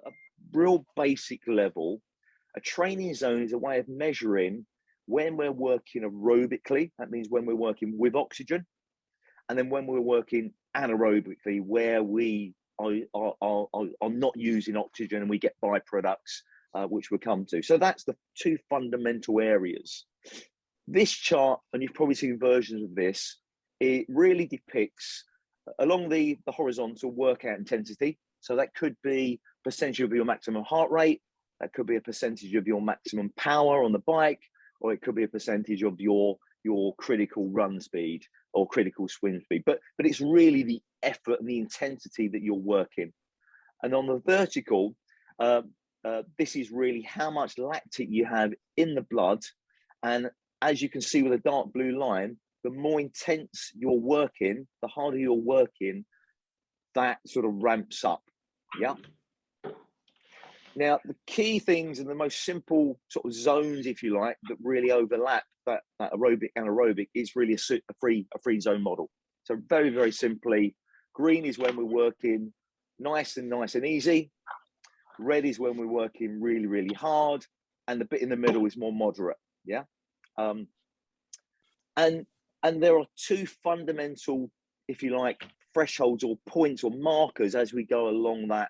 a real basic level, a training zone is a way of measuring when we're working aerobically, that means when we're working with oxygen, and then when we're working anaerobically, where we are not using oxygen and we get byproducts, which we'll come to. So that's the two fundamental areas. This chart, and you've probably seen versions of this, it really depicts along the horizontal workout intensity. So that could be percentage of your maximum heart rate, that could be a percentage of your maximum power on the bike, or it could be a percentage of your critical run speed or critical swim speed. But it's really the effort and the intensity that you're working. And on the vertical, this is really how much lactic you have in the blood. And as you can see with a dark blue line, the more intense you're working, the harder you're working, that sort of ramps up. Yeah. Now, the key things and the most simple sort of zones, if you like, that really overlap that aerobic anaerobic is really a free zone model. So very, very simply, green is when we're working nice and easy. Red is when we're working really, really hard. And the bit in the middle is more moderate. Yeah. And there are two fundamental, if you like, thresholds or points or markers as we go along that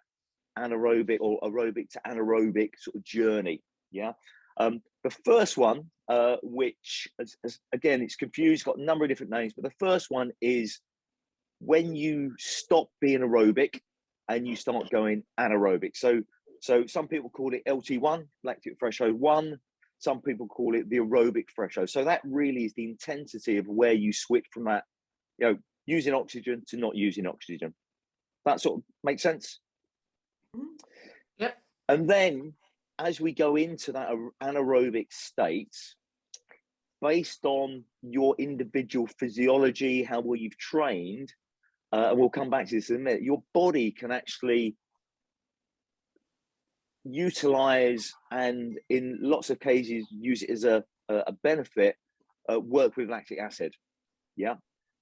anaerobic or aerobic to anaerobic sort of journey. Yeah. The first one, which again, it's confused, got a number of different names, but the first one is when you stop being aerobic and you start going anaerobic. So some people call it LT1, lactic threshold 1. Some people call it the aerobic threshold. So that really is the intensity of where you switch from that, using oxygen to not using oxygen. That sort of makes sense? Yep. And then as we go into that anaerobic state, based on your individual physiology, how well you've trained, and we'll come back to this in a minute, your body can actually utilize and in lots of cases use it as a benefit, work with lactic acid. Yeah.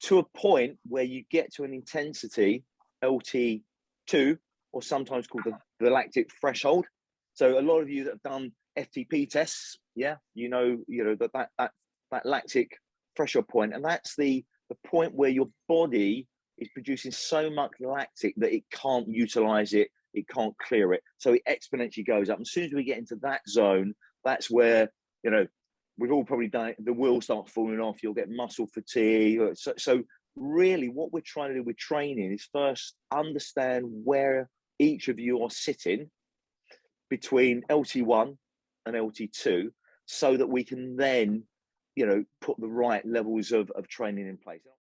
To a point where you get to an intensity, LT2, or sometimes called the lactic threshold. So a lot of you that have done FTP tests, yeah, you know that lactic threshold point, and that's the point where your body is producing so much lactic that it can't utilize it, it can't clear it, so it exponentially goes up. And as soon as we get into that zone, that's where we've all probably done it, the wheels start falling off, you'll get muscle fatigue. So really what we're trying to do with training is first understand where each of you are sitting between LT1 and LT2, so that we can then, put the right levels of training in place.